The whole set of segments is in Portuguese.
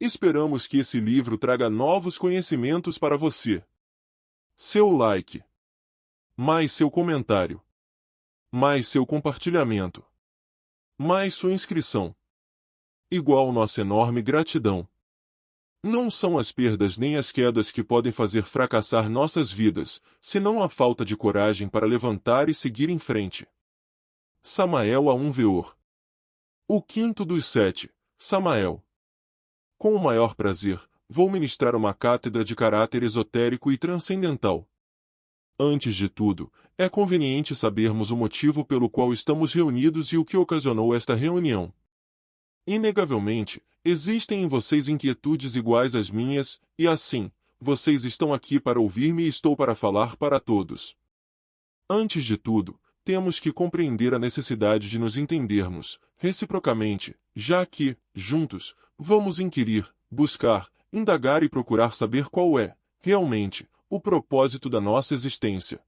Esperamos que esse livro traga novos conhecimentos para você. Seu like, mais seu comentário, mais seu compartilhamento, mais sua inscrição, igual nossa enorme gratidão. Não são as perdas nem as quedas que podem fazer fracassar nossas vidas, senão a falta de coragem para levantar e seguir em frente. Samael a 1 Veor. O quinto dos 7, Samael. Com o maior prazer, vou ministrar uma cátedra de caráter esotérico e transcendental. Antes de tudo, é conveniente sabermos o motivo pelo qual estamos reunidos e o que ocasionou esta reunião. Inegavelmente, existem em vocês inquietudes iguais às minhas, e assim, vocês estão aqui para ouvir-me e estou para falar para todos. Antes de tudo, temos que compreender a necessidade de nos entendermos, reciprocamente, já que, juntos, vamos inquirir, buscar, indagar e procurar saber qual é, realmente, o propósito da nossa existência.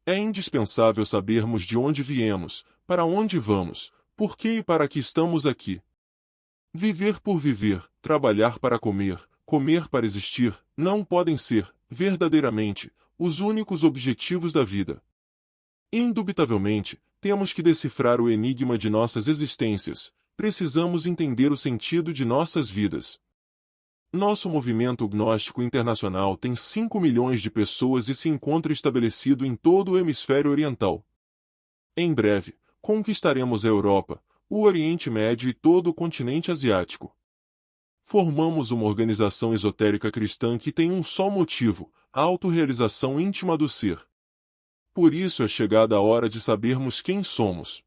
É indispensável sabermos de onde viemos, para onde vamos, por que e para que estamos aqui. Viver por viver, trabalhar para comer, comer para existir, não podem ser, verdadeiramente, os únicos objetivos da vida. Indubitavelmente, temos que decifrar o enigma de nossas existências, precisamos entender o sentido de nossas vidas. Nosso movimento gnóstico internacional tem 5 milhões de pessoas e se encontra estabelecido em todo o hemisfério oriental. Em breve, conquistaremos a Europa, o Oriente Médio e todo o continente asiático. Formamos uma organização esotérica cristã que tem um só motivo, a autorrealização íntima do ser. Por isso é chegada a hora de sabermos quem somos.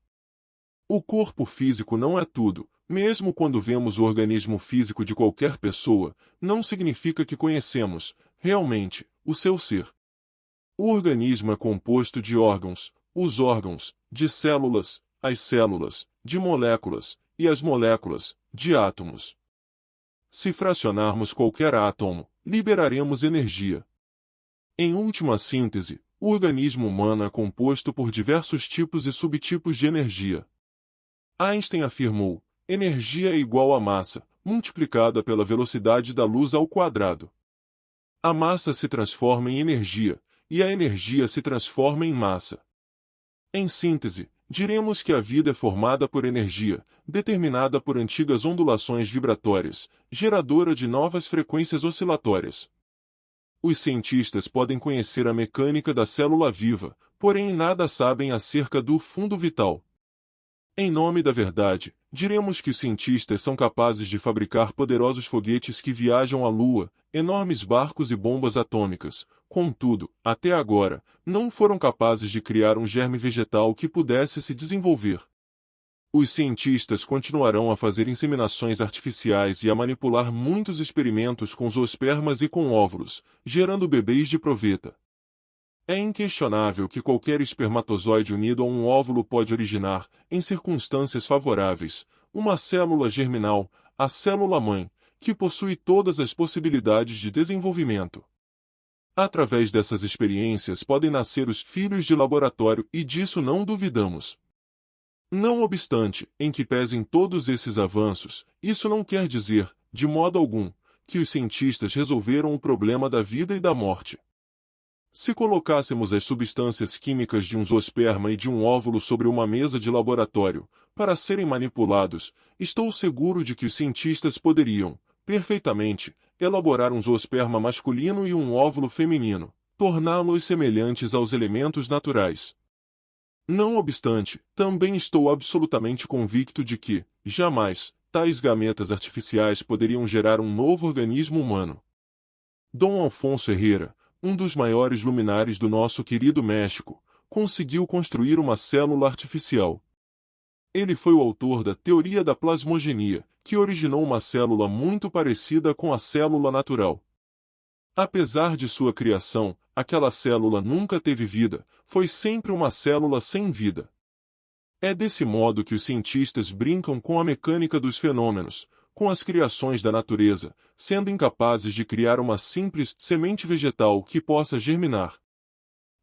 O corpo físico não é tudo, mesmo quando vemos o organismo físico de qualquer pessoa, não significa que conhecemos, realmente, o seu ser. O organismo é composto de órgãos, os órgãos, de células, as células, de moléculas, e as moléculas, de átomos. Se fracionarmos qualquer átomo, liberaremos energia. Em última síntese, o organismo humano é composto por diversos tipos e subtipos de energia. Einstein afirmou: energia é igual a massa, multiplicada pela velocidade da luz ao quadrado. A massa se transforma em energia, e a energia se transforma em massa. Em síntese, diremos que a vida é formada por energia, determinada por antigas ondulações vibratórias, geradora de novas frequências oscilatórias. Os cientistas podem conhecer a mecânica da célula viva, porém nada sabem acerca do fundo vital. Em nome da verdade, diremos que os cientistas são capazes de fabricar poderosos foguetes que viajam à Lua, enormes barcos e bombas atômicas. Contudo, até agora, não foram capazes de criar um germe vegetal que pudesse se desenvolver. Os cientistas continuarão a fazer inseminações artificiais e a manipular muitos experimentos com zoospermas e com óvulos, gerando bebês de proveta. É inquestionável que qualquer espermatozoide unido a um óvulo pode originar, em circunstâncias favoráveis, uma célula germinal, a célula-mãe, que possui todas as possibilidades de desenvolvimento. Através dessas experiências podem nascer os filhos de laboratório e disso não duvidamos. Não obstante, em que pesem todos esses avanços, isso não quer dizer, de modo algum, que os cientistas resolveram o problema da vida e da morte. Se colocássemos as substâncias químicas de um zoosperma e de um óvulo sobre uma mesa de laboratório, para serem manipulados, estou seguro de que os cientistas poderiam, perfeitamente, elaborar um zoosperma masculino e um óvulo feminino, torná-los semelhantes aos elementos naturais. Não obstante, também estou absolutamente convicto de que, jamais, tais gametas artificiais poderiam gerar um novo organismo humano. Dom Alfonso Herrera, um dos maiores luminares do nosso querido México, conseguiu construir uma célula artificial. Ele foi o autor da teoria da plasmogenia, que originou uma célula muito parecida com a célula natural. Apesar de sua criação, aquela célula nunca teve vida, foi sempre uma célula sem vida. É desse modo que os cientistas brincam com a mecânica dos fenômenos, com as criações da natureza, sendo incapazes de criar uma simples semente vegetal que possa germinar.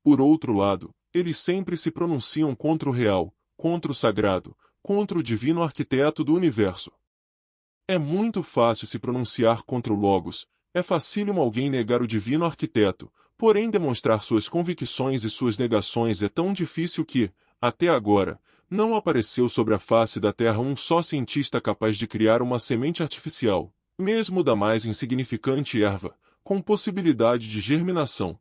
Por outro lado, eles sempre se pronunciam contra o real, contra o sagrado, contra o divino arquiteto do universo. É muito fácil se pronunciar contra o Logos, é facílimo alguém negar o divino arquiteto, porém demonstrar suas convicções e suas negações é tão difícil que, até agora, não apareceu sobre a face da Terra um só cientista capaz de criar uma semente artificial, mesmo da mais insignificante erva, com possibilidade de germinação.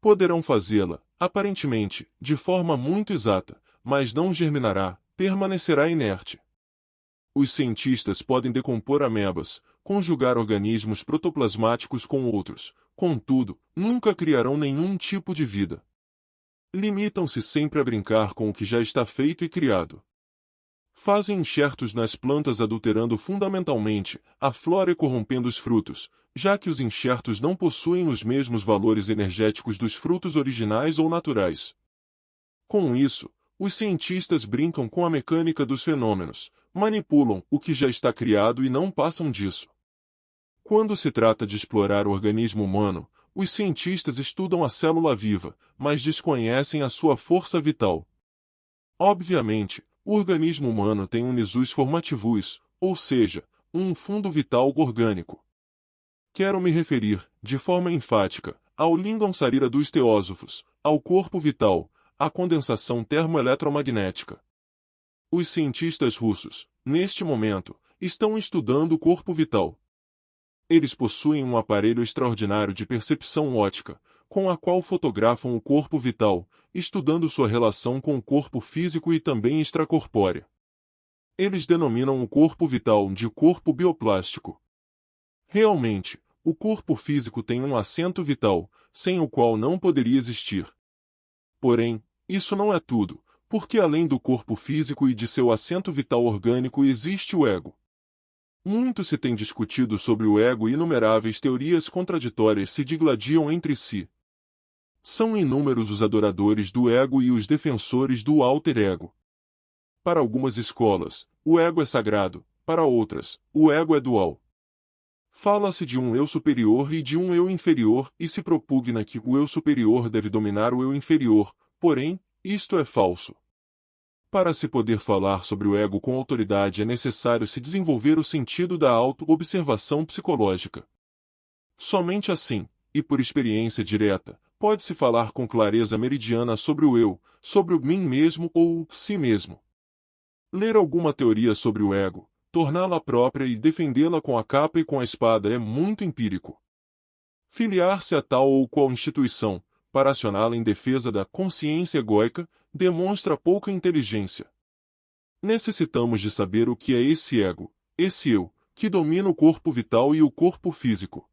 Poderão fazê-la, aparentemente, de forma muito exata, mas não germinará, permanecerá inerte. Os cientistas podem decompor amebas, conjugar organismos protoplasmáticos com outros, contudo, nunca criarão nenhum tipo de vida. Limitam-se sempre a brincar com o que já está feito e criado. Fazem enxertos nas plantas adulterando fundamentalmente a flora e corrompendo os frutos, já que os enxertos não possuem os mesmos valores energéticos dos frutos originais ou naturais. Com isso, os cientistas brincam com a mecânica dos fenômenos, manipulam o que já está criado e não passam disso. Quando se trata de explorar o organismo humano, os cientistas estudam a célula viva, mas desconhecem a sua força vital. Obviamente, o organismo humano tem um nisus formativus, ou seja, um fundo vital orgânico. Quero me referir, de forma enfática, ao lingam sarira dos teósofos, ao corpo vital, à condensação termoeletromagnética. Os cientistas russos, neste momento, estão estudando o corpo vital. Eles possuem um aparelho extraordinário de percepção óptica, com a qual fotografam o corpo vital, estudando sua relação com o corpo físico e também extracorpórea. Eles denominam o corpo vital de corpo bioplástico. Realmente, o corpo físico tem um assento vital, sem o qual não poderia existir. Porém, isso não é tudo, porque além do corpo físico e de seu assento vital orgânico existe o ego. Muito se tem discutido sobre o ego e inumeráveis teorias contraditórias se digladiam entre si. São inúmeros os adoradores do ego e os defensores do alter ego. Para algumas escolas, o ego é sagrado, para outras, o ego é dual. Fala-se de um eu superior e de um eu inferior e se propugna que o eu superior deve dominar o eu inferior, porém, isto é falso. Para se poder falar sobre o ego com autoridade é necessário se desenvolver o sentido da auto-observação psicológica. Somente assim, e por experiência direta, pode-se falar com clareza meridiana sobre o eu, sobre o mim mesmo ou si mesmo. Ler alguma teoria sobre o ego, torná-la própria e defendê-la com a capa e com a espada é muito empírico. Filiar-se a tal ou qual instituição, para acioná-la em defesa da consciência egóica, demonstra pouca inteligência. Necessitamos de saber o que é esse ego, esse eu, que domina o corpo vital e o corpo físico.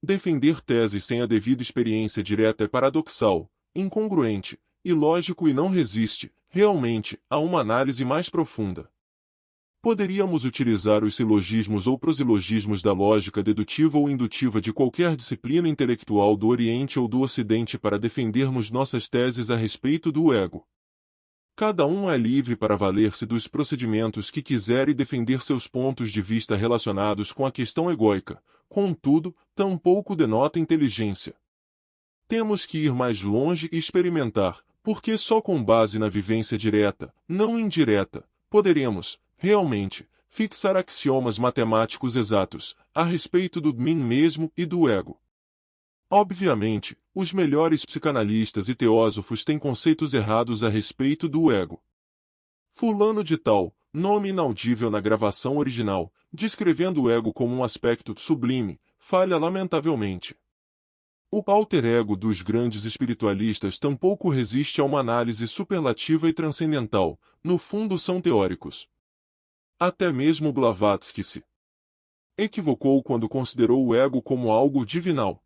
Defender teses sem a devida experiência direta é paradoxal, incongruente, ilógico e não resiste, realmente, a uma análise mais profunda. Poderíamos utilizar os silogismos ou prosilogismos da lógica dedutiva ou indutiva de qualquer disciplina intelectual do Oriente ou do Ocidente para defendermos nossas teses a respeito do ego. Cada um é livre para valer-se dos procedimentos que quiser e defender seus pontos de vista relacionados com a questão egóica, contudo, tampouco denota inteligência. Temos que ir mais longe e experimentar, porque só com base na vivência direta, não indireta, poderemos, realmente, fixar axiomas matemáticos exatos a respeito do mim mesmo e do ego. Obviamente, os melhores psicanalistas e teósofos têm conceitos errados a respeito do ego. Fulano de tal, nome inaudível na gravação original, descrevendo o ego como um aspecto sublime, falha lamentavelmente. O alter ego dos grandes espiritualistas tampouco resiste a uma análise superlativa e transcendental, no fundo são teóricos. Até mesmo Blavatsky se equivocou quando considerou o ego como algo divinal.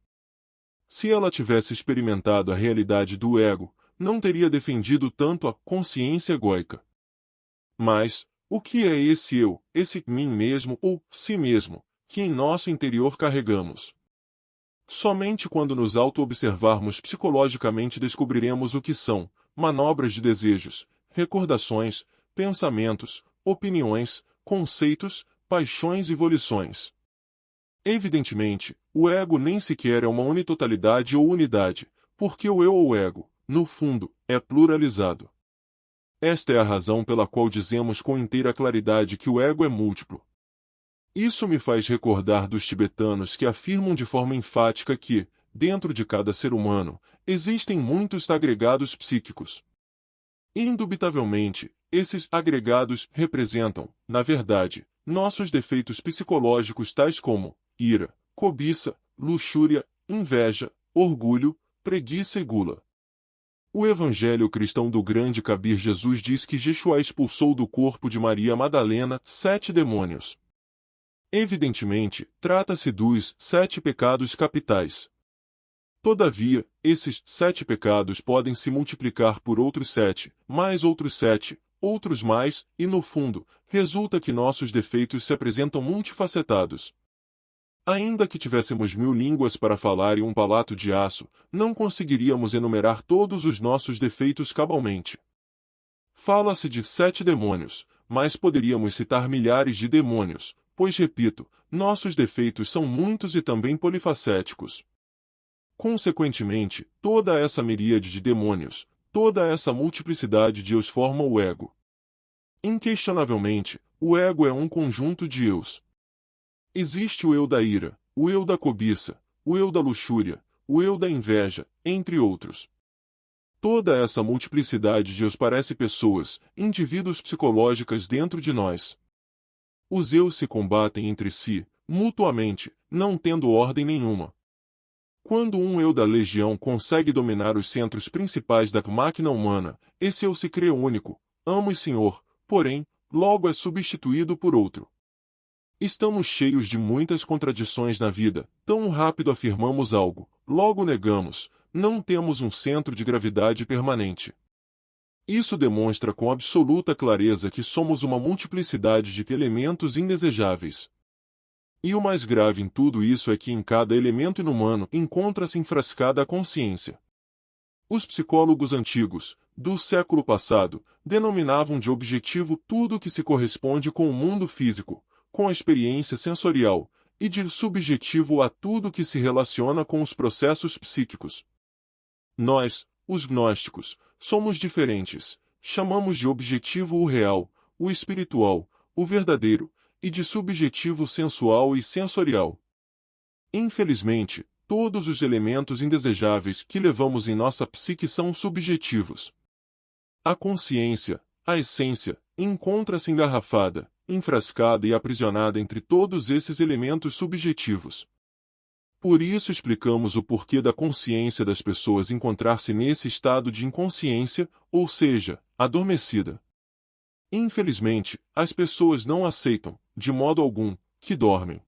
Se ela tivesse experimentado a realidade do ego, não teria defendido tanto a consciência egóica. Mas, o que é esse eu, esse mim mesmo ou si mesmo, que em nosso interior carregamos? Somente quando nos auto-observarmos psicologicamente descobriremos o que são manobras de desejos, recordações, pensamentos, opiniões, conceitos, paixões e volições. Evidentemente, o ego nem sequer é uma unitotalidade ou unidade, porque o eu ou ego, no fundo, é pluralizado. Esta é a razão pela qual dizemos com inteira claridade que o ego é múltiplo. Isso me faz recordar dos tibetanos que afirmam de forma enfática que, dentro de cada ser humano, existem muitos agregados psíquicos. Indubitavelmente, esses agregados representam, na verdade, nossos defeitos psicológicos tais como ira, cobiça, luxúria, inveja, orgulho, preguiça e gula. O Evangelho cristão do Grande Kabir Jesus diz que Yeshua expulsou do corpo de Maria Madalena 7 demônios. Evidentemente, trata-se dos 7 pecados capitais. Todavia, esses 7 pecados podem se multiplicar por outros 7, mais outros 7, outros mais, e no fundo, resulta que nossos defeitos se apresentam multifacetados. Ainda que tivéssemos 1000 línguas para falar e um palato de aço, não conseguiríamos enumerar todos os nossos defeitos cabalmente. Fala-se de 7 demônios, mas poderíamos citar milhares de demônios, pois, repito, nossos defeitos são muitos e também polifacéticos. Consequentemente, toda essa miríade de demônios, toda essa multiplicidade de eus forma o ego. Inquestionavelmente, o ego é um conjunto de eus. Existe o eu da ira, o eu da cobiça, o eu da luxúria, o eu da inveja, entre outros. Toda essa multiplicidade de eus parece pessoas, indivíduos psicológicas dentro de nós. Os eus se combatem entre si, mutuamente, não tendo ordem nenhuma. Quando um eu da legião consegue dominar os centros principais da máquina humana, esse eu se crê único, amo e senhor, porém, logo é substituído por outro. Estamos cheios de muitas contradições na vida, tão rápido afirmamos algo, logo negamos, não temos um centro de gravidade permanente. Isso demonstra com absoluta clareza que somos uma multiplicidade de elementos indesejáveis. E o mais grave em tudo isso é que em cada elemento inumano encontra-se enfrascada a consciência. Os psicólogos antigos, do século passado, denominavam de objetivo tudo que se corresponde com o mundo físico, com a experiência sensorial, e de subjetivo a tudo que se relaciona com os processos psíquicos. Nós, os gnósticos, somos diferentes, chamamos de objetivo o real, o espiritual, o verdadeiro, e de subjetivo sensual e sensorial. Infelizmente, todos os elementos indesejáveis que levamos em nossa psique são subjetivos. A consciência, a essência, encontra-se engarrafada, enfrascada e aprisionada entre todos esses elementos subjetivos. Por isso explicamos o porquê da consciência das pessoas encontrar-se nesse estado de inconsciência, ou seja, adormecida. Infelizmente, as pessoas não aceitam, de modo algum, que dormem.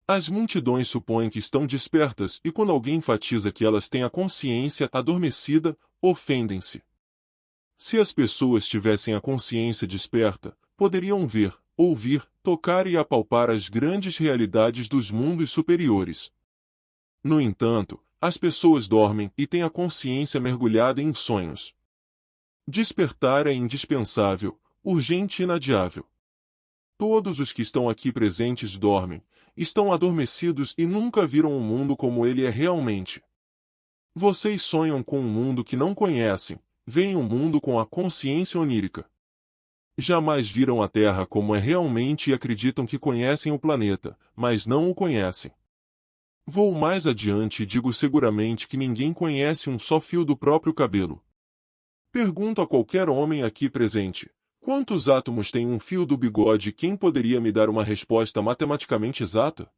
As multidões supõem que estão despertas e quando alguém enfatiza que elas têm a consciência adormecida, ofendem-se. Se as pessoas tivessem a consciência desperta, poderiam ver, ouvir, tocar e apalpar as grandes realidades dos mundos superiores. No entanto, as pessoas dormem e têm a consciência mergulhada em sonhos. Despertar é indispensável, urgente e inadiável. Todos os que estão aqui presentes dormem, estão adormecidos e nunca viram o mundo como ele é realmente. Vocês sonham com um mundo que não conhecem, veem o mundo com a consciência onírica. Jamais viram a Terra como é realmente e acreditam que conhecem o planeta, mas não o conhecem. Vou mais adiante e digo seguramente que ninguém conhece um só fio do próprio cabelo. Pergunto a qualquer homem aqui presente, quantos átomos tem um fio do bigode e quem poderia me dar uma resposta matematicamente exata?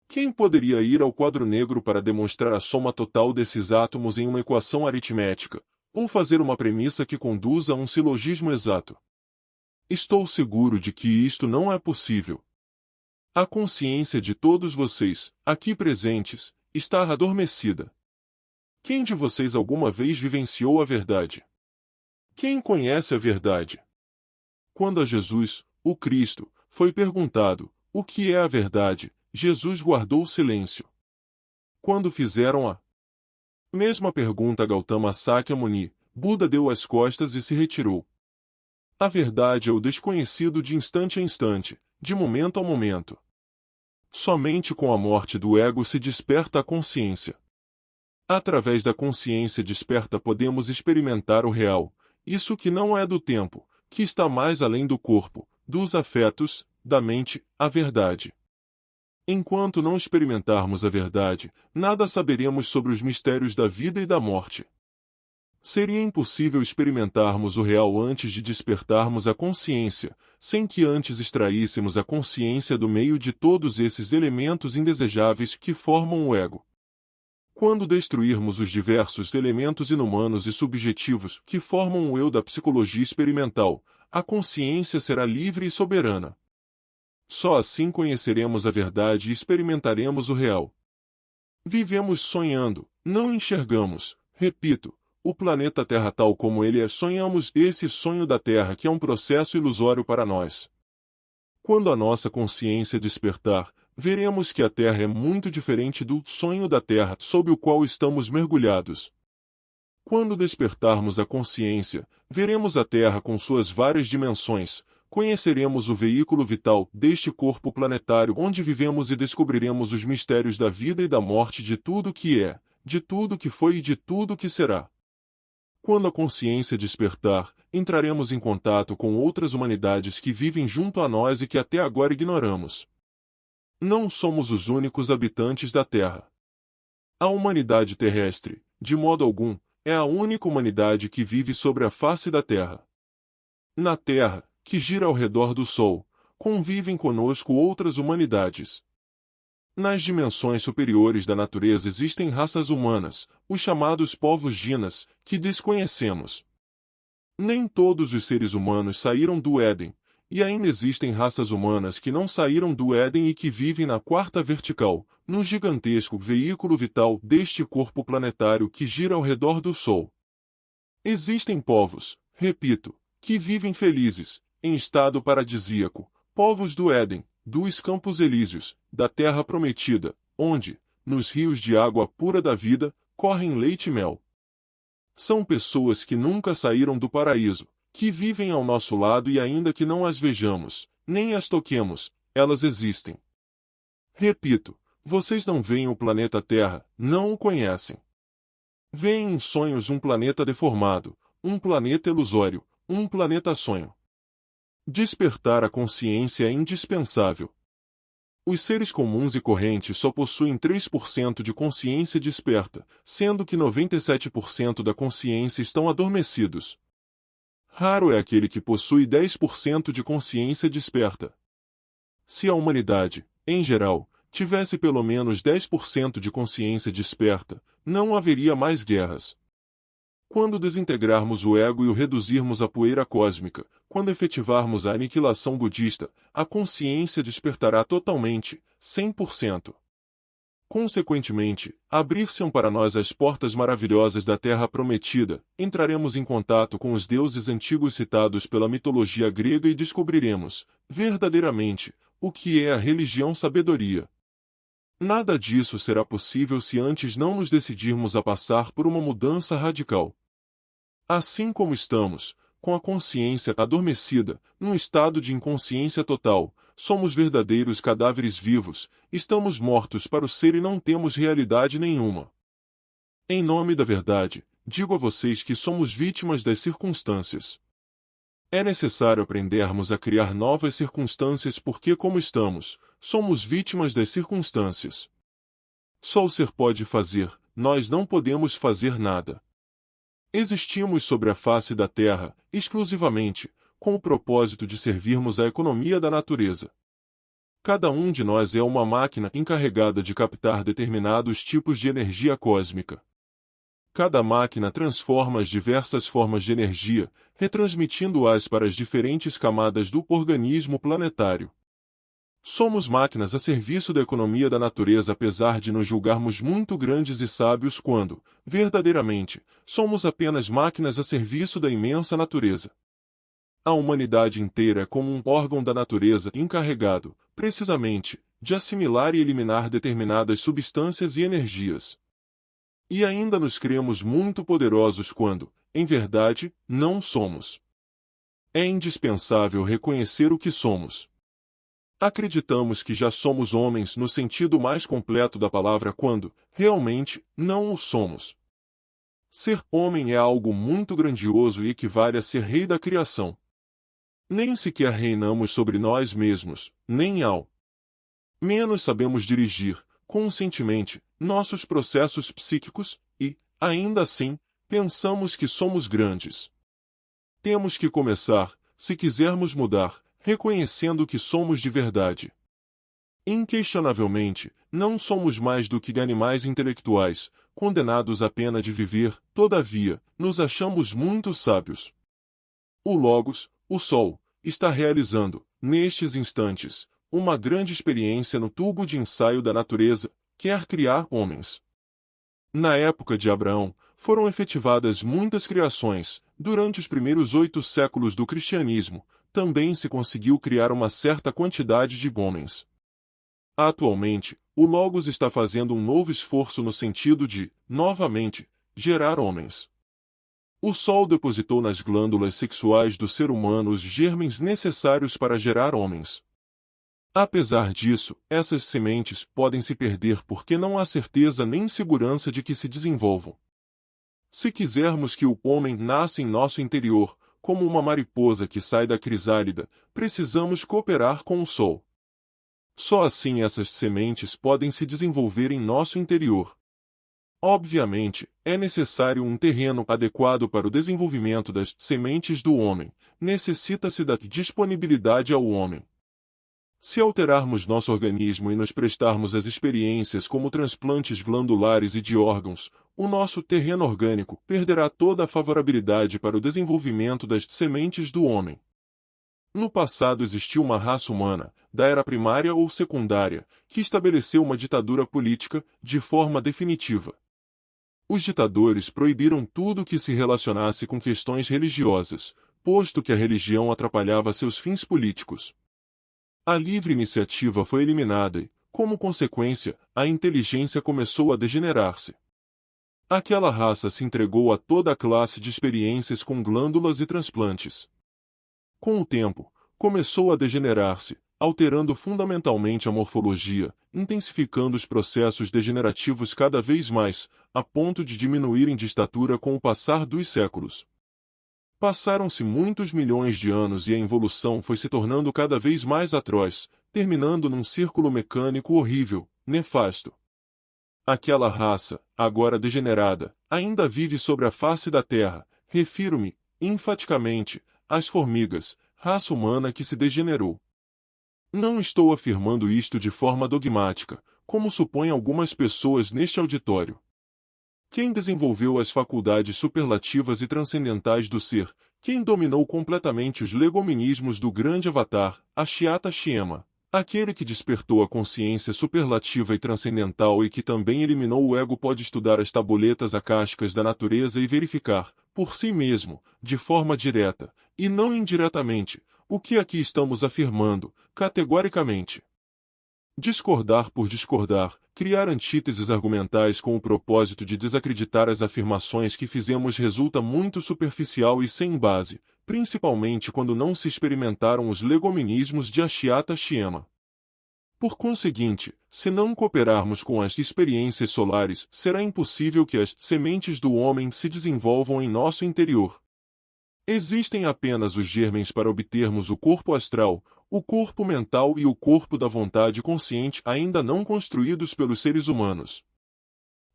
Quem poderia ir ao quadro negro para demonstrar a soma total desses átomos em uma equação aritmética, ou fazer uma premissa que conduza a um silogismo exato? Estou seguro de que isto não é possível. A consciência de todos vocês, aqui presentes, está adormecida. Quem de vocês alguma vez vivenciou a verdade? Quem conhece a verdade? Quando a Jesus, o Cristo, foi perguntado, o que é a verdade, Jesus guardou silêncio. Quando fizeram a mesma pergunta a Gautama Sakyamuni, Buda deu as costas e se retirou. A verdade é o desconhecido de instante a instante, de momento a momento. Somente com a morte do ego se desperta a consciência. Através da consciência desperta podemos experimentar o real, isso que não é do tempo, que está mais além do corpo, dos afetos, da mente, a verdade. Enquanto não experimentarmos a verdade, nada saberemos sobre os mistérios da vida e da morte. Seria impossível experimentarmos o real antes de despertarmos a consciência, sem que antes extraíssemos a consciência do meio de todos esses elementos indesejáveis que formam o ego. Quando destruirmos os diversos elementos inumanos e subjetivos que formam o eu da psicologia experimental, a consciência será livre e soberana. Só assim conheceremos a verdade e experimentaremos o real. Vivemos sonhando, não enxergamos, repito, o planeta Terra tal como ele é. Sonhamos esse sonho da Terra que é um processo ilusório para nós. Quando a nossa consciência despertar, veremos que a Terra é muito diferente do sonho da Terra sob o qual estamos mergulhados. Quando despertarmos a consciência, veremos a Terra com suas várias dimensões, conheceremos o veículo vital deste corpo planetário onde vivemos e descobriremos os mistérios da vida e da morte, de tudo que é, de tudo que foi e de tudo que será. Quando a consciência despertar, entraremos em contato com outras humanidades que vivem junto a nós e que até agora ignoramos. Não somos os únicos habitantes da Terra. A humanidade terrestre, de modo algum, é a única humanidade que vive sobre a face da Terra. Na Terra, que gira ao redor do Sol, convivem conosco outras humanidades. Nas dimensões superiores da natureza existem raças humanas, os chamados povos Jinas, que desconhecemos. Nem todos os seres humanos saíram do Éden, e ainda existem raças humanas que não saíram do Éden e que vivem na quarta vertical, no gigantesco veículo vital deste corpo planetário que gira ao redor do Sol. Existem povos, repito, que vivem felizes, em estado paradisíaco, povos do Éden, dos Campos Elíseos, da Terra Prometida, onde, nos rios de água pura da vida, correm leite e mel. São pessoas que nunca saíram do paraíso, que vivem ao nosso lado e ainda que não as vejamos, nem as toquemos, elas existem. Repito, vocês não veem o planeta Terra, não o conhecem. Veem em sonhos um planeta deformado, um planeta ilusório, um planeta sonho. Despertar a consciência é indispensável. Os seres comuns e correntes só possuem 3% de consciência desperta, sendo que 97% da consciência estão adormecidos. Raro é aquele que possui 10% de consciência desperta. Se a humanidade, em geral, tivesse pelo menos 10% de consciência desperta, não haveria mais guerras. Quando desintegrarmos o ego e o reduzirmos à poeira cósmica, quando efetivarmos a aniquilação budista, a consciência despertará totalmente, 100%. Consequentemente, abrir-se-ão para nós as portas maravilhosas da Terra Prometida, entraremos em contato com os deuses antigos citados pela mitologia grega e descobriremos, verdadeiramente, o que é a religião sabedoria. Nada disso será possível se antes não nos decidirmos a passar por uma mudança radical. Assim como estamos, com a consciência adormecida, num estado de inconsciência total, somos verdadeiros cadáveres vivos, estamos mortos para o ser e não temos realidade nenhuma. Em nome da verdade, digo a vocês que somos vítimas das circunstâncias. É necessário aprendermos a criar novas circunstâncias porque, como estamos, somos vítimas das circunstâncias. Só o ser pode fazer, nós não podemos fazer nada. Existimos sobre a face da Terra, exclusivamente, com o propósito de servirmos à economia da natureza. Cada um de nós é uma máquina encarregada de captar determinados tipos de energia cósmica. Cada máquina transforma as diversas formas de energia, retransmitindo-as para as diferentes camadas do organismo planetário. Somos máquinas a serviço da economia da natureza, apesar de nos julgarmos muito grandes e sábios quando, verdadeiramente, somos apenas máquinas a serviço da imensa natureza. A humanidade inteira é como um órgão da natureza encarregado, precisamente, de assimilar e eliminar determinadas substâncias e energias. E ainda nos cremos muito poderosos quando, em verdade, não somos. É indispensável reconhecer o que somos. Acreditamos que já somos homens no sentido mais completo da palavra quando, realmente, não o somos. Ser homem é algo muito grandioso e equivale a ser rei da criação. Nem sequer reinamos sobre nós mesmos, nem ao menos sabemos dirigir, conscientemente, nossos processos psíquicos e, ainda assim, pensamos que somos grandes. Temos que começar, se quisermos mudar, reconhecendo que somos de verdade. Inquestionavelmente, não somos mais do que animais intelectuais, condenados à pena de viver, todavia, nos achamos muito sábios. O Logos, o Sol, está realizando, nestes instantes, uma grande experiência no tubo de ensaio da natureza, quer criar homens. Na época de Abraão, foram efetivadas muitas criações. Durante os primeiros 8 séculos do cristianismo, também se conseguiu criar uma certa quantidade de homens. Atualmente, o Logos está fazendo um novo esforço no sentido de, novamente, gerar homens. O Sol depositou nas glândulas sexuais do ser humano os germes necessários para gerar homens. Apesar disso, essas sementes podem se perder porque não há certeza nem segurança de que se desenvolvam. Se quisermos que o homem nasça em nosso interior, como uma mariposa que sai da crisálida, precisamos cooperar com o Sol. Só assim essas sementes podem se desenvolver em nosso interior. Obviamente, é necessário um terreno adequado para o desenvolvimento das sementes do homem, necessita-se da disponibilidade ao homem. Se alterarmos nosso organismo e nos prestarmos às experiências como transplantes glandulares e de órgãos, o nosso terreno orgânico perderá toda a favorabilidade para o desenvolvimento das sementes do homem. No passado existiu uma raça humana, da era primária ou secundária, que estabeleceu uma ditadura política, de forma definitiva. Os ditadores proibiram tudo que se relacionasse com questões religiosas, posto que a religião atrapalhava seus fins políticos. A livre iniciativa foi eliminada e, como consequência, a inteligência começou a degenerar-se. Aquela raça se entregou a toda a classe de experiências com glândulas e transplantes. Com o tempo, começou a degenerar-se, alterando fundamentalmente a morfologia, intensificando os processos degenerativos cada vez mais, a ponto de diminuírem de estatura com o passar dos séculos. Passaram-se muitos milhões de anos e a evolução foi se tornando cada vez mais atroz, terminando num círculo mecânico horrível, nefasto. Aquela raça, agora degenerada, ainda vive sobre a face da Terra, refiro-me, enfaticamente, às formigas, raça humana que se degenerou. Não estou afirmando isto de forma dogmática, como supõem algumas pessoas neste auditório. Quem desenvolveu as faculdades superlativas e transcendentais do ser, quem dominou completamente os legominismos do grande avatar, Ashiata Shiema, aquele que despertou a consciência superlativa e transcendental e que também eliminou o ego, pode estudar as tabuletas acásticas da natureza e verificar, por si mesmo, de forma direta, e não indiretamente, o que aqui estamos afirmando, categoricamente. Discordar por discordar, criar antíteses argumentais com o propósito de desacreditar as afirmações que fizemos resulta muito superficial e sem base, principalmente quando não se experimentaram os legominismos de Ashiata Shiema. Por conseguinte, se não cooperarmos com as experiências solares, será impossível que as sementes do homem se desenvolvam em nosso interior. Existem apenas os germes para obtermos o corpo astral, o corpo mental e o corpo da vontade consciente ainda não construídos pelos seres humanos.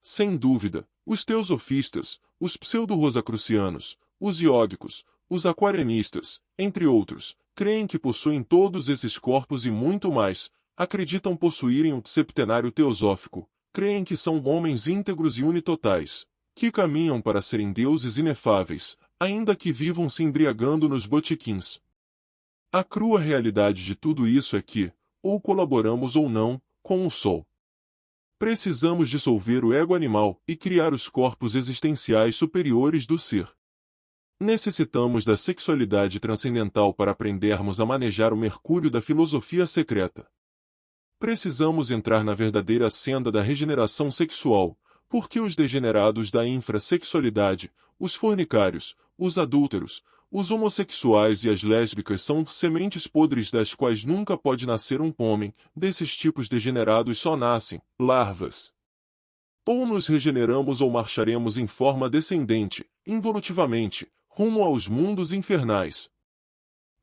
Sem dúvida, os teosofistas, os pseudo-rosacrucianos, os iógicos, os aquarianistas, entre outros, creem que possuem todos esses corpos e muito mais, acreditam possuírem o septenário teosófico, creem que são homens íntegros e unitotais, que caminham para serem deuses inefáveis, ainda que vivam se embriagando nos botequins. A crua realidade de tudo isso é que, ou colaboramos ou não, com o Sol. Precisamos dissolver o ego animal e criar os corpos existenciais superiores do ser. Necessitamos da sexualidade transcendental para aprendermos a manejar o mercúrio da filosofia secreta. Precisamos entrar na verdadeira senda da regeneração sexual, porque os degenerados da infrassexualidade, os fornicários, os adúlteros, os homossexuais e as lésbicas são sementes podres das quais nunca pode nascer um homem, desses tipos degenerados só nascem larvas. Ou nos regeneramos ou marcharemos em forma descendente, involutivamente, rumo aos mundos infernais.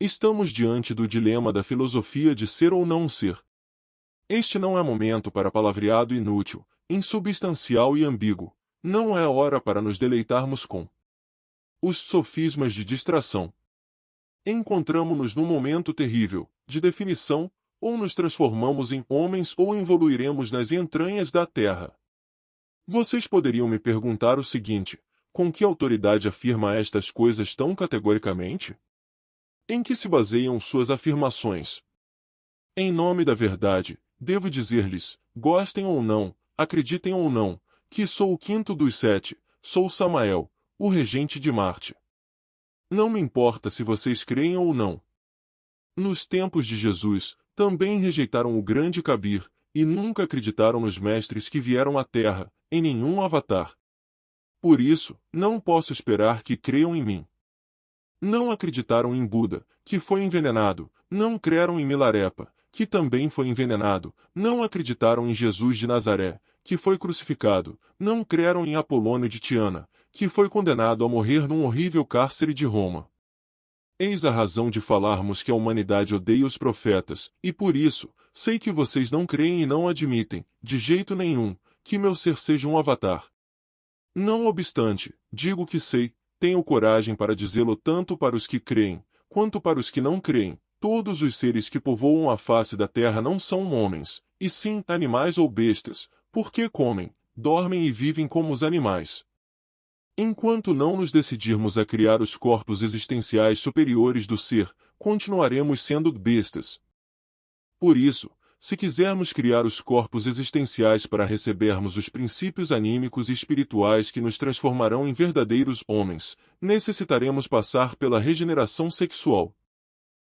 Estamos diante do dilema da filosofia de ser ou não ser. Este não é momento para palavreado inútil, insubstancial e ambíguo. Não é hora para nos deleitarmos com os sofismas de distração. Encontramo-nos num momento terrível, de definição, ou nos transformamos em homens ou evoluiremos nas entranhas da terra. Vocês poderiam me perguntar o seguinte: com que autoridade afirma estas coisas tão categoricamente? Em que se baseiam suas afirmações? Em nome da verdade, devo dizer-lhes, gostem ou não, acreditem ou não, que sou o quinto dos 7, sou Samael, o regente de Marte. Não me importa se vocês creem ou não. Nos tempos de Jesus, também rejeitaram o grande Kabir, e nunca acreditaram nos mestres que vieram à Terra, em nenhum avatar. Por isso, não posso esperar que creiam em mim. Não acreditaram em Buda, que foi envenenado, não creram em Milarepa, que também foi envenenado, não acreditaram em Jesus de Nazaré, que foi crucificado, não creram em Apolônio de Tiana, que foi condenado a morrer num horrível cárcere de Roma. Eis a razão de falarmos que a humanidade odeia os profetas, e por isso, sei que vocês não creem e não admitem, de jeito nenhum, que meu ser seja um avatar. Não obstante, digo que sei, tenho coragem para dizê-lo tanto para os que creem, quanto para os que não creem. Todos os seres que povoam a face da terra não são homens, e sim animais ou bestas, porque comem, dormem e vivem como os animais. Enquanto não nos decidirmos a criar os corpos existenciais superiores do ser, continuaremos sendo bestas. Por isso, se quisermos criar os corpos existenciais para recebermos os princípios anímicos e espirituais que nos transformarão em verdadeiros homens, necessitaremos passar pela regeneração sexual.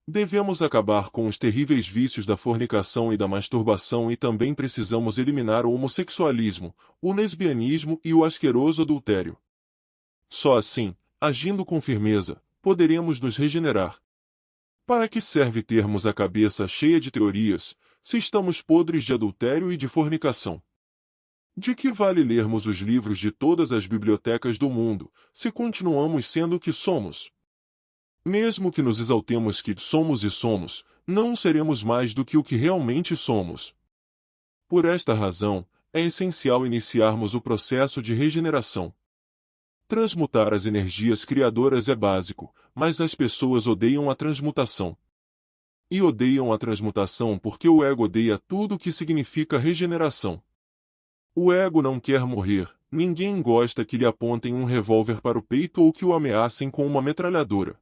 Devemos acabar com os terríveis vícios da fornicação e da masturbação e também precisamos eliminar o homossexualismo, o lesbianismo e o asqueroso adultério. Só assim, agindo com firmeza, poderemos nos regenerar. Para que serve termos a cabeça cheia de teorias, se estamos podres de adultério e de fornicação? De que vale lermos os livros de todas as bibliotecas do mundo, se continuamos sendo o que somos? Mesmo que nos exaltemos que somos e somos, não seremos mais do que o que realmente somos. Por esta razão, é essencial iniciarmos o processo de regeneração. Transmutar as energias criadoras é básico, mas as pessoas odeiam a transmutação. E odeiam a transmutação porque o ego odeia tudo o que significa regeneração. O ego não quer morrer, ninguém gosta que lhe apontem um revólver para o peito ou que o ameacem com uma metralhadora.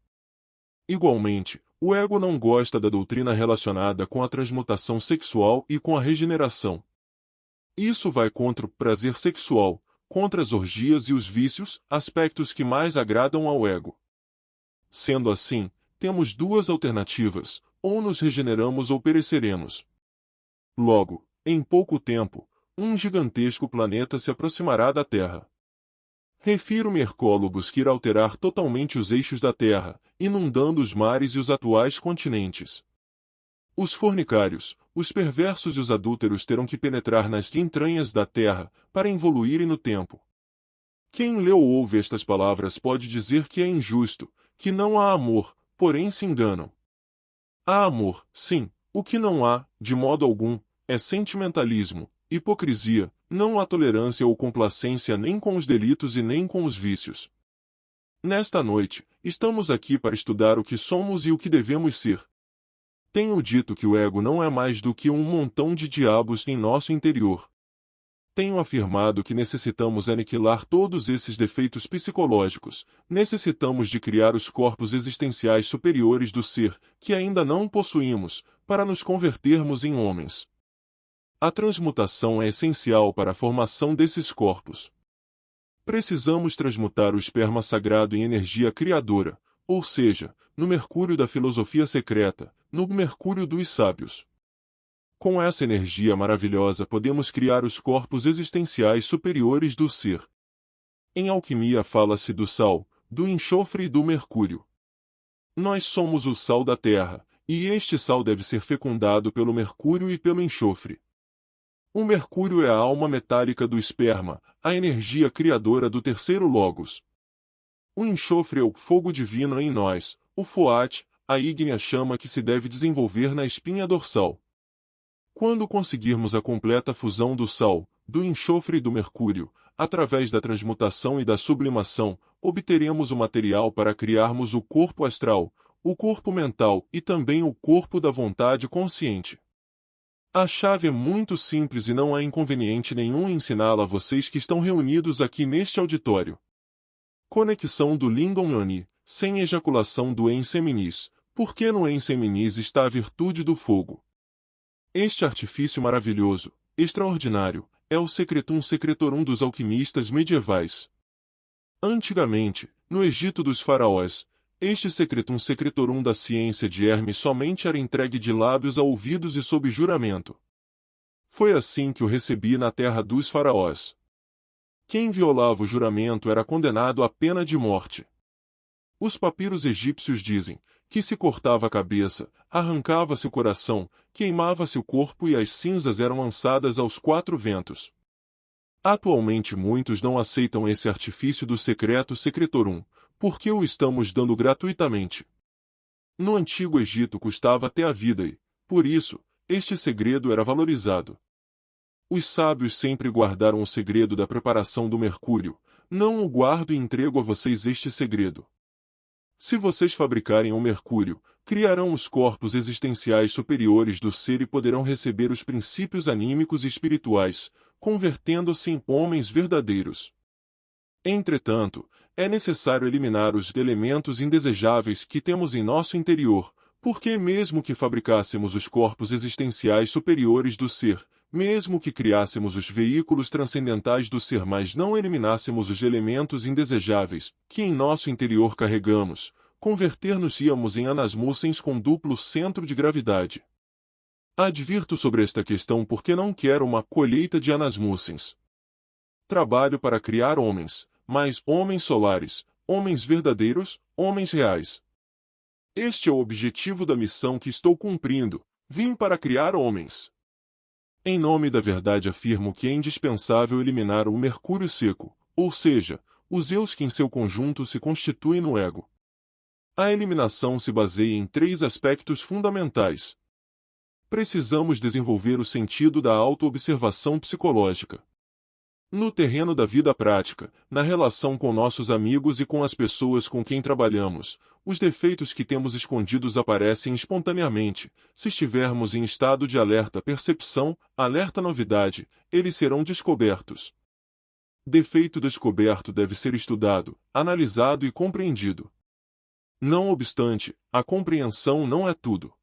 Igualmente, o ego não gosta da doutrina relacionada com a transmutação sexual e com a regeneração. Isso vai contra o prazer sexual, contra as orgias e os vícios, aspectos que mais agradam ao ego. Sendo assim, temos duas alternativas, ou nos regeneramos ou pereceremos. Logo, em pouco tempo, um gigantesco planeta se aproximará da Terra. Refiro-me a Hercólogos que irá alterar totalmente os eixos da Terra, inundando os mares e os atuais continentes. Os fornicários, os perversos e os adúlteros terão que penetrar nas entranhas da terra, para evoluírem no tempo. Quem lê ou ouve estas palavras pode dizer que é injusto, que não há amor, porém se enganam. Há amor, sim, o que não há, de modo algum, é sentimentalismo, hipocrisia, não há tolerância ou complacência nem com os delitos e nem com os vícios. Nesta noite, estamos aqui para estudar o que somos e o que devemos ser. Tenho dito que o ego não é mais do que um montão de diabos em nosso interior. Tenho afirmado que necessitamos aniquilar todos esses defeitos psicológicos, necessitamos de criar os corpos existenciais superiores do ser, que ainda não possuímos, para nos convertermos em homens. A transmutação é essencial para a formação desses corpos. Precisamos transmutar o esperma sagrado em energia criadora, ou seja, no mercúrio da filosofia secreta, no mercúrio dos sábios. Com essa energia maravilhosa podemos criar os corpos existenciais superiores do ser. Em alquimia fala-se do sal, do enxofre e do mercúrio. Nós somos o sal da terra, e este sal deve ser fecundado pelo mercúrio e pelo enxofre. O mercúrio é a alma metálica do esperma, a energia criadora do terceiro logos. O enxofre é o fogo divino em nós, o foate, a ígnea chama que se deve desenvolver na espinha dorsal. Quando conseguirmos a completa fusão do sal, do enxofre e do mercúrio, através da transmutação e da sublimação, obteremos o material para criarmos o corpo astral, o corpo mental e também o corpo da vontade consciente. A chave é muito simples e não há inconveniente nenhum em ensiná-la a vocês que estão reunidos aqui neste auditório. Conexão do Lingam Yoni, sem ejaculação do enseminis, porque no enseminis está a virtude do fogo. Este artifício maravilhoso, extraordinário, é o secretum secretorum dos alquimistas medievais. Antigamente, no Egito dos faraós, este secretum secretorum da ciência de Hermes somente era entregue de lábios a ouvidos e sob juramento. Foi assim que o recebi na terra dos faraós. Quem violava o juramento era condenado à pena de morte. Os papiros egípcios dizem que se cortava a cabeça, arrancava-se o coração, queimava-se o corpo e as cinzas eram lançadas aos quatro ventos. Atualmente muitos não aceitam esse artifício do secreto secretorum, porque o estamos dando gratuitamente. No Antigo Egito custava até a vida e, por isso, este segredo era valorizado. Os sábios sempre guardaram o segredo da preparação do mercúrio, não o guardo e entrego a vocês este segredo. Se vocês fabricarem o mercúrio, criarão os corpos existenciais superiores do ser e poderão receber os princípios anímicos e espirituais, convertendo-se em homens verdadeiros. Entretanto, é necessário eliminar os elementos indesejáveis que temos em nosso interior, porque mesmo que fabricássemos os corpos existenciais superiores do ser, mesmo que criássemos os veículos transcendentais do ser, mas não eliminássemos os elementos indesejáveis que em nosso interior carregamos, converter-nos-íamos em anasmussens com duplo centro de gravidade. Advirto sobre esta questão porque não quero uma colheita de anasmussens. Trabalho para criar homens, mas homens solares, homens verdadeiros, homens reais. Este é o objetivo da missão que estou cumprindo. Vim para criar homens. Em nome da verdade afirmo que é indispensável eliminar o mercúrio seco, ou seja, os eus que em seu conjunto se constituem no ego. A eliminação se baseia em três aspectos fundamentais. Precisamos desenvolver o sentido da autoobservação psicológica. No terreno da vida prática, na relação com nossos amigos e com as pessoas com quem trabalhamos, os defeitos que temos escondidos aparecem espontaneamente. Se estivermos em estado de alerta percepção, alerta novidade, eles serão descobertos. Defeito descoberto deve ser estudado, analisado e compreendido. Não obstante, a compreensão não é tudo.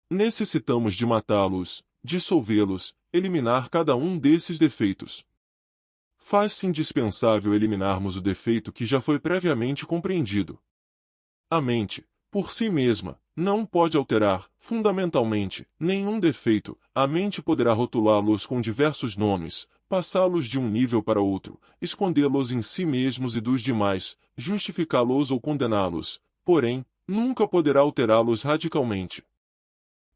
Necessitamos de matá-los, dissolvê-los, eliminar cada um desses defeitos. Faz-se indispensável eliminarmos o defeito que já foi previamente compreendido. A mente, por si mesma, não pode alterar, fundamentalmente, nenhum defeito. A mente poderá rotulá-los com diversos nomes, passá-los de um nível para outro, escondê-los em si mesmos e dos demais, justificá-los ou condená-los, porém, nunca poderá alterá-los radicalmente.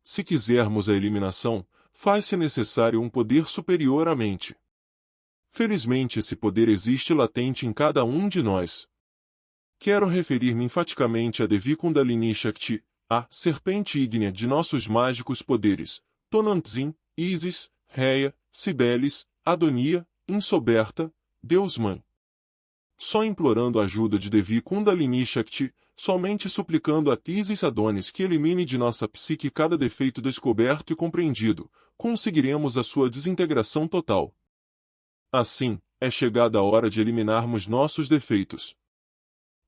Se quisermos a eliminação, faz-se necessário um poder superior à mente. Felizmente esse poder existe latente em cada um de nós. Quero referir-me enfaticamente a Devi Kundalini Shakti, a serpente ígnea de nossos mágicos poderes, Tonantzin, Isis, Reia, Cibeles, Adonia, Insoberta, Deus-Mãe. Só implorando a ajuda de Devi Kundalini Shakti, somente suplicando a Isis Adonis que elimine de nossa psique cada defeito descoberto e compreendido, conseguiremos a sua desintegração total. Assim, é chegada a hora de eliminarmos nossos defeitos.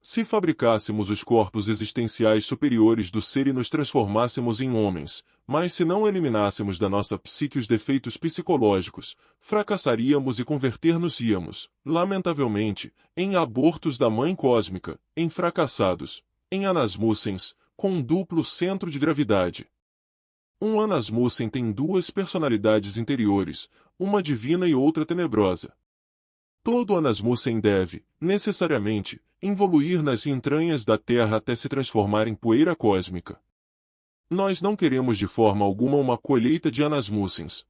Se fabricássemos os corpos existenciais superiores do ser e nos transformássemos em homens, mas se não eliminássemos da nossa psique os defeitos psicológicos, fracassaríamos e converter-nos-íamos, lamentavelmente, em abortos da mãe cósmica, em fracassados, em anasmussens, com um duplo centro de gravidade. Um anasmussen tem duas personalidades interiores, uma divina e outra tenebrosa. Todo anasmussen deve, necessariamente, involuir nas entranhas da Terra até se transformar em poeira cósmica. Nós não queremos de forma alguma uma colheita de anasmussens.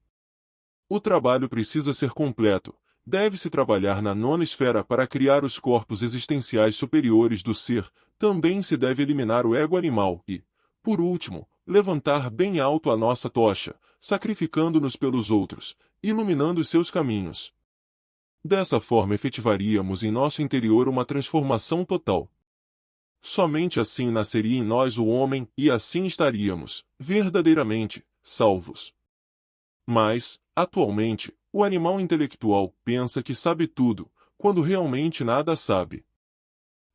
O trabalho precisa ser completo, deve-se trabalhar na nona esfera para criar os corpos existenciais superiores do ser, também se deve eliminar o ego animal e, por último, levantar bem alto a nossa tocha, sacrificando-nos pelos outros, iluminando seus caminhos. Dessa forma efetivaríamos em nosso interior uma transformação total. Somente assim nasceria em nós o homem e assim estaríamos, verdadeiramente, salvos. Mas, atualmente, o animal intelectual pensa que sabe tudo, quando realmente nada sabe.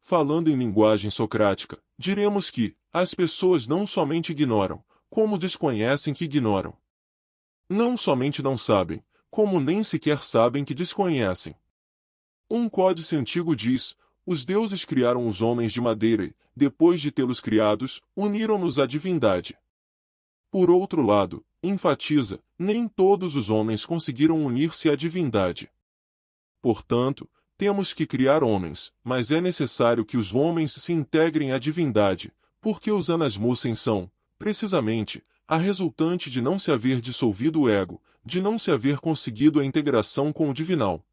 Falando em linguagem socrática, diremos que as pessoas não somente ignoram, como desconhecem que ignoram. Não somente não sabem, como nem sequer sabem que desconhecem. Um códice antigo diz: os deuses criaram os homens de madeira e, depois de tê-los criados, uniram-nos à divindade. Por outro lado, enfatiza, nem todos os homens conseguiram unir-se à divindade. Portanto, temos que criar homens, mas é necessário que os homens se integrem à divindade, porque os anasmussen são, precisamente, a resultante de não se haver dissolvido o ego, de não se haver conseguido a integração com o divinal.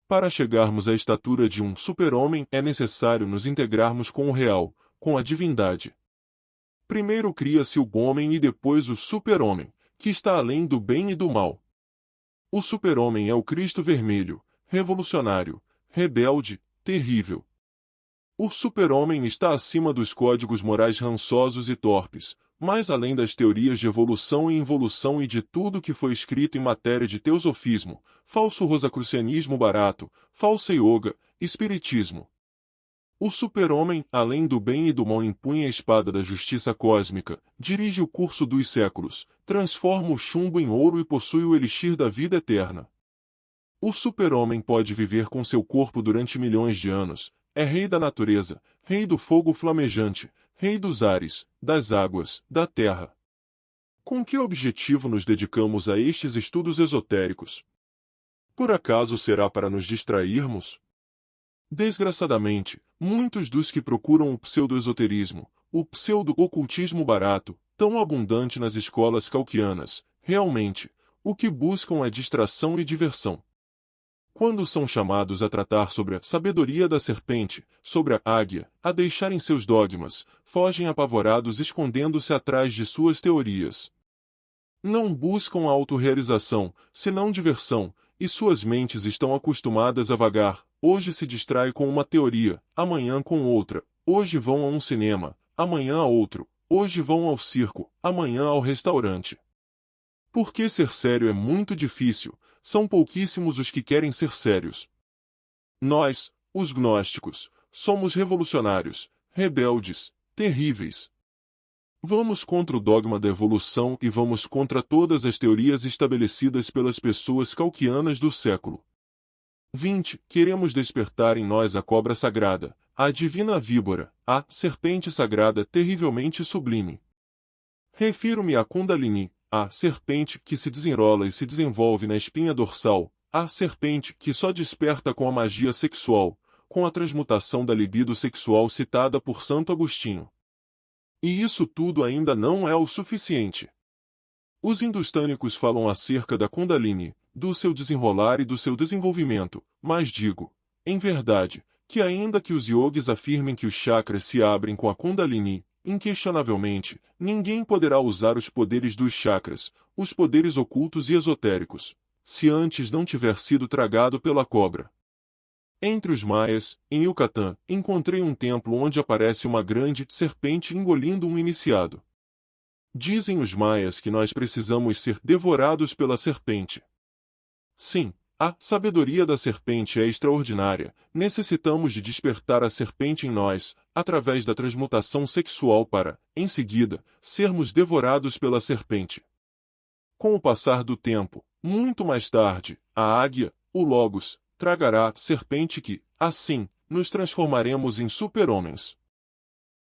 Para chegarmos à estatura de um super-homem é necessário nos integrarmos com o real, com a divindade. Primeiro cria-se o homem e depois o super-homem, que está além do bem e do mal. O super-homem é o Cristo vermelho, revolucionário, rebelde, terrível. O super-homem está acima dos códigos morais rançosos e torpes, mais além das teorias de evolução e involução e de tudo que foi escrito em matéria de teosofismo, falso rosacrucianismo barato, falsa yoga, espiritismo. O super-homem, além do bem e do mal, empunha a espada da justiça cósmica, dirige o curso dos séculos, transforma o chumbo em ouro e possui o elixir da vida eterna. O super-homem pode viver com seu corpo durante milhões de anos, é rei da natureza, rei do fogo flamejante, rei dos ares, das águas, da terra. Com que objetivo nos dedicamos a estes estudos esotéricos? Por acaso será para nos distrairmos? Desgraçadamente, muitos dos que procuram o pseudo-esoterismo, o pseudo-ocultismo barato, tão abundante nas escolas cauquianas, realmente, o que buscam é distração e diversão. Quando são chamados a tratar sobre a sabedoria da serpente, sobre a águia, a deixarem seus dogmas, fogem apavorados escondendo-se atrás de suas teorias. Não buscam a autorrealização, senão diversão, e suas mentes estão acostumadas a vagar. Hoje se distrai com uma teoria, amanhã com outra. Hoje vão a um cinema, amanhã a outro. Hoje vão ao circo, amanhã ao restaurante. Porque ser sério é muito difícil, são pouquíssimos os que querem ser sérios. Nós, os gnósticos, somos revolucionários, rebeldes, terríveis. Vamos contra o dogma da evolução e vamos contra todas as teorias estabelecidas pelas pessoas cauquianas do século XX. Queremos despertar em nós a cobra sagrada, a divina víbora, a serpente sagrada terrivelmente sublime. Refiro-me à Kundalini, a serpente que se desenrola e se desenvolve na espinha dorsal, a serpente que só desperta com a magia sexual, com a transmutação da libido sexual citada por Santo Agostinho. E isso tudo ainda não é o suficiente. Os hindustânicos falam acerca da Kundalini, do seu desenrolar e do seu desenvolvimento, mas digo, em verdade, que ainda que os yogis afirmem que os chakras se abrem com a Kundalini, inquestionavelmente, ninguém poderá usar os poderes dos chakras, os poderes ocultos e esotéricos, se antes não tiver sido tragado pela cobra. Entre os maias, em Yucatán, encontrei um templo onde aparece uma grande serpente engolindo um iniciado. Dizem os maias que nós precisamos ser devorados pela serpente. Sim, a sabedoria da serpente é extraordinária, necessitamos de despertar a serpente em nós, através da transmutação sexual para, em seguida, sermos devorados pela serpente. Com o passar do tempo, muito mais tarde, a águia, o Logos, tragará a serpente que, assim, nos transformaremos em super-homens.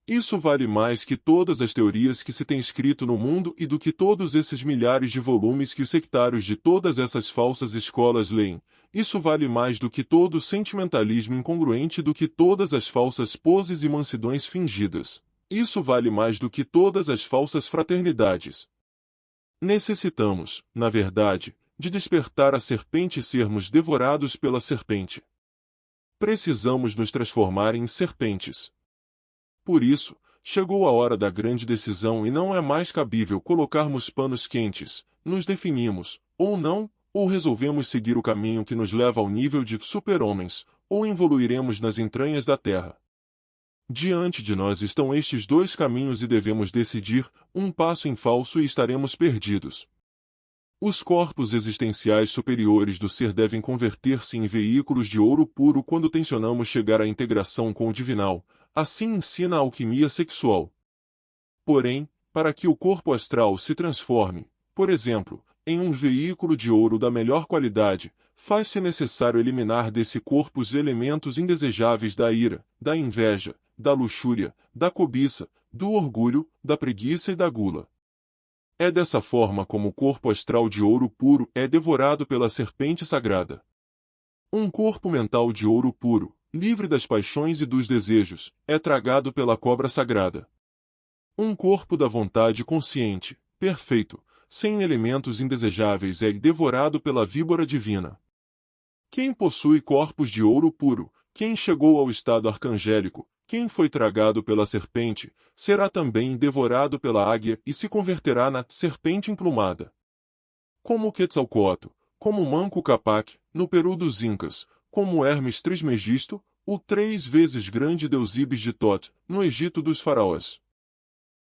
Isso vale mais que todas as teorias que se tem escrito no mundo e do que todos esses milhares de volumes que os sectários de todas essas falsas escolas leem. Isso vale mais do que todo o sentimentalismo incongruente, do que todas as falsas poses e mansidões fingidas. Isso vale mais do que todas as falsas fraternidades. Necessitamos, na verdade, de despertar a serpente e sermos devorados pela serpente. Precisamos nos transformar em serpentes. Por isso, chegou a hora da grande decisão e não é mais cabível colocarmos panos quentes, nos definimos, ou não, ou resolvemos seguir o caminho que nos leva ao nível de super-homens, ou evoluiremos nas entranhas da Terra. Diante de nós estão estes dois caminhos e devemos decidir, um passo em falso e estaremos perdidos. Os corpos existenciais superiores do ser devem converter-se em veículos de ouro puro quando tensionamos chegar à integração com o divinal, assim ensina a alquimia sexual. Porém, para que o corpo astral se transforme, por exemplo, em um veículo de ouro da melhor qualidade, faz-se necessário eliminar desse corpo os elementos indesejáveis da ira, da inveja, da luxúria, da cobiça, do orgulho, da preguiça e da gula. É dessa forma como o corpo astral de ouro puro é devorado pela serpente sagrada. Um corpo mental de ouro puro, livre das paixões e dos desejos, é tragado pela cobra sagrada. Um corpo da vontade consciente, perfeito, sem elementos indesejáveis é devorado pela víbora divina. Quem possui corpos de ouro puro, quem chegou ao estado arcangélico, quem foi tragado pela serpente, será também devorado pela águia e se converterá na serpente emplumada. Como Quetzalcoatl, como Manco Cápac, no Peru dos Incas, como Hermes Trismegisto, o 3 vezes grande deus Ibis de Tot, no Egito dos faraós.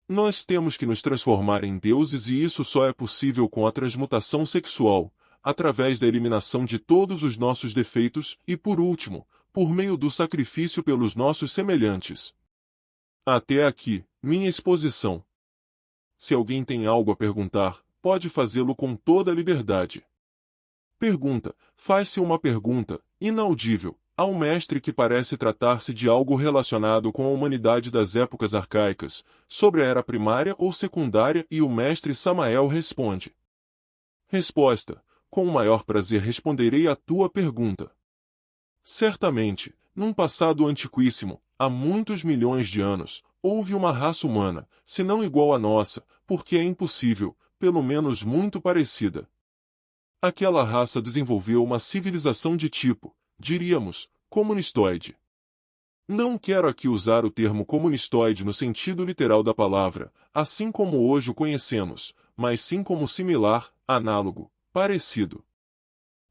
Nós temos que nos transformar em deuses e isso só é possível com a transmutação sexual, através da eliminação de todos os nossos defeitos e, por último, por meio do sacrifício pelos nossos semelhantes. Até aqui, minha exposição. Se alguém tem algo a perguntar, pode fazê-lo com toda a liberdade. Pergunta: faz-se uma pergunta, inaudível, ao mestre que parece tratar-se de algo relacionado com a humanidade das épocas arcaicas, sobre a era primária ou secundária e o mestre Samael responde. Resposta: com o maior prazer responderei à tua pergunta. Certamente, num passado antiquíssimo, há muitos milhões de anos, houve uma raça humana, se não igual à nossa, porque é impossível, pelo menos muito parecida. Aquela raça desenvolveu uma civilização de tipo, diríamos, comunistoide. Não quero aqui usar o termo comunistoide no sentido literal da palavra, assim como hoje o conhecemos, mas sim como similar, análogo, parecido.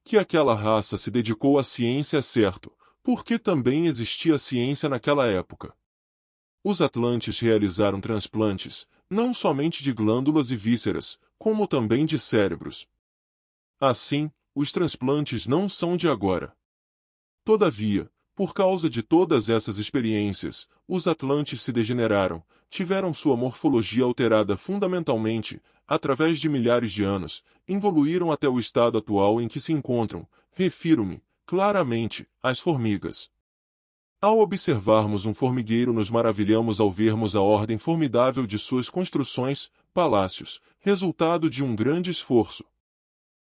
Que aquela raça se dedicou à ciência é certo, porque também existia ciência naquela época. Os atlantes realizaram transplantes, não somente de glândulas e vísceras, como também de cérebros. Assim, os transplantes não são de agora. Todavia, por causa de todas essas experiências, os atlantes se degeneraram, tiveram sua morfologia alterada fundamentalmente, através de milhares de anos, evoluíram até o estado atual em que se encontram, refiro-me, claramente, às formigas. Ao observarmos um formigueiro nos maravilhamos ao vermos a ordem formidável de suas construções, palácios, resultado de um grande esforço.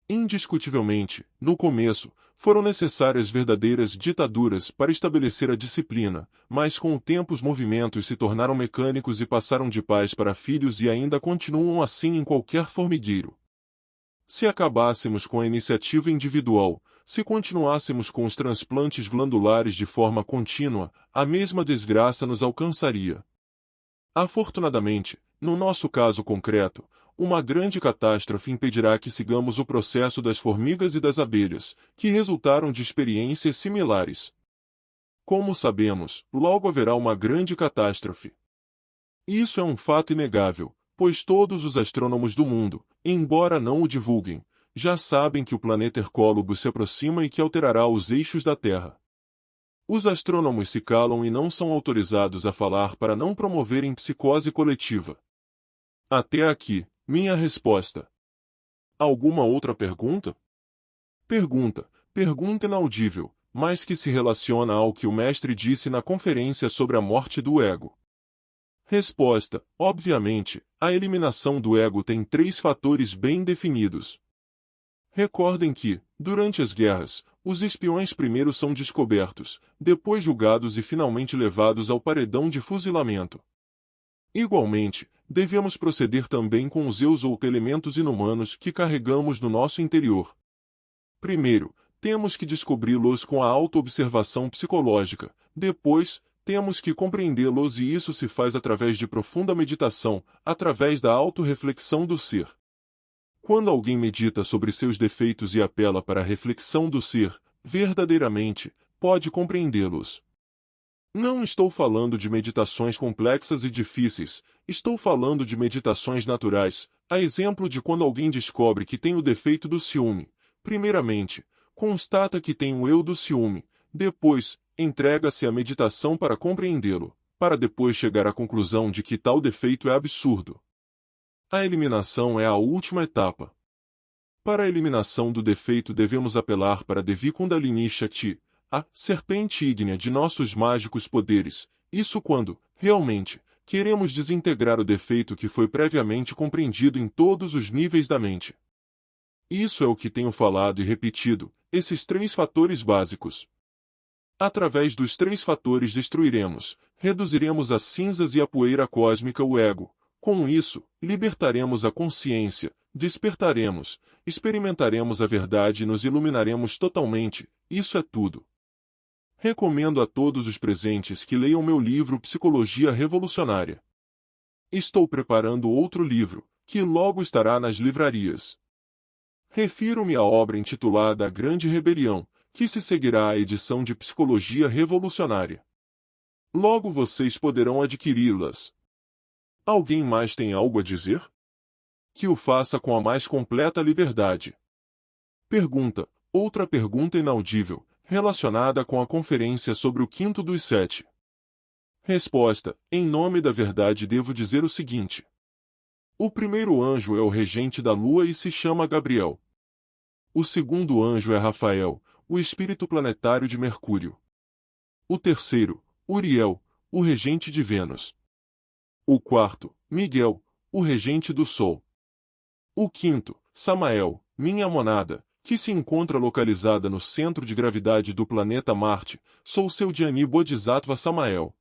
Indiscutivelmente, no começo, foram necessárias verdadeiras ditaduras para estabelecer a disciplina, mas com o tempo os movimentos se tornaram mecânicos e passaram de pais para filhos e ainda continuam assim em qualquer formigueiro. Se acabássemos com a iniciativa individual, se continuássemos com os transplantes glandulares de forma contínua, a mesma desgraça nos alcançaria. Afortunadamente, no nosso caso concreto, uma grande catástrofe impedirá que sigamos o processo das formigas e das abelhas, que resultaram de experiências similares. Como sabemos, logo haverá uma grande catástrofe. Isso é um fato inegável, pois todos os astrônomos do mundo, embora não o divulguem, já sabem que o planeta Hercólogo se aproxima e que alterará os eixos da Terra. Os astrônomos se calam e não são autorizados a falar para não promoverem psicose coletiva. Até aqui, minha resposta. Alguma outra pergunta? Pergunta inaudível, mas que se relaciona ao que o mestre disse na conferência sobre a morte do ego. Resposta: obviamente, a eliminação do ego tem 3 fatores bem definidos. Recordem que, durante as guerras, os espiões primeiro são descobertos, depois julgados e finalmente levados ao paredão de fuzilamento. Igualmente, devemos proceder também com os eus ou elementos inumanos que carregamos no nosso interior. Primeiro, temos que descobri-los com a auto-observação psicológica. Depois, temos que compreendê-los, e isso se faz através de profunda meditação, através da auto-reflexão do ser. Quando alguém medita sobre seus defeitos e apela para a reflexão do ser, verdadeiramente, pode compreendê-los. Não estou falando de meditações complexas e difíceis, estou falando de meditações naturais, a exemplo de quando alguém descobre que tem o defeito do ciúme. Primeiramente, constata que tem o eu do ciúme, depois, entrega-se à meditação para compreendê-lo, para depois chegar à conclusão de que tal defeito é absurdo. A eliminação é a última etapa. Para a eliminação do defeito devemos apelar para Devi Kundalini Shakti, a serpente ígnea de nossos mágicos poderes, isso quando, realmente, queremos desintegrar o defeito que foi previamente compreendido em todos os níveis da mente. Isso é o que tenho falado e repetido, esses 3 fatores básicos. Através dos 3 fatores destruiremos, reduziremos a cinzas e a poeira cósmica o ego. Com isso, libertaremos a consciência, despertaremos, experimentaremos a verdade e nos iluminaremos totalmente, isso é tudo. Recomendo a todos os presentes que leiam meu livro Psicologia Revolucionária. Estou preparando outro livro, que logo estará nas livrarias. Refiro-me à obra intitulada A Grande Rebelião, que se seguirá à edição de Psicologia Revolucionária. Logo vocês poderão adquiri-las. Alguém mais tem algo a dizer? Que o faça com a mais completa liberdade. Pergunta. Outra pergunta inaudível, relacionada com a conferência sobre o quinto dos 7. Resposta. Em nome da verdade devo dizer o seguinte. O primeiro anjo é o regente da lua e se chama Gabriel. O segundo anjo é Rafael, o espírito planetário de Mercúrio. O terceiro, Uriel, o regente de Vênus. O quarto, Miguel, o regente do Sol. O quinto, Samael, minha monada, que se encontra localizada no centro de gravidade do planeta Marte, sou seu Dhyani Bodhisattva Samael.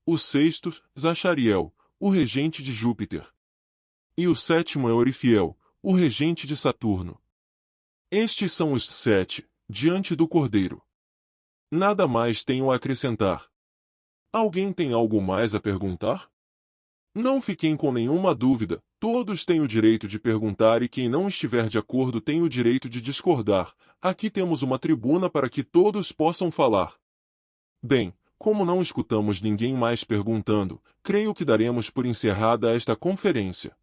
O sexto, Zachariel, o regente de Júpiter. E o sétimo é Orifiel, o regente de Saturno. Estes são os 7, diante do Cordeiro. Nada mais tenho a acrescentar. Alguém tem algo mais a perguntar? Não fiquem com nenhuma dúvida, todos têm o direito de perguntar e quem não estiver de acordo tem o direito de discordar. Aqui temos uma tribuna para que todos possam falar. Bem, como não escutamos ninguém mais perguntando, creio que daremos por encerrada esta conferência.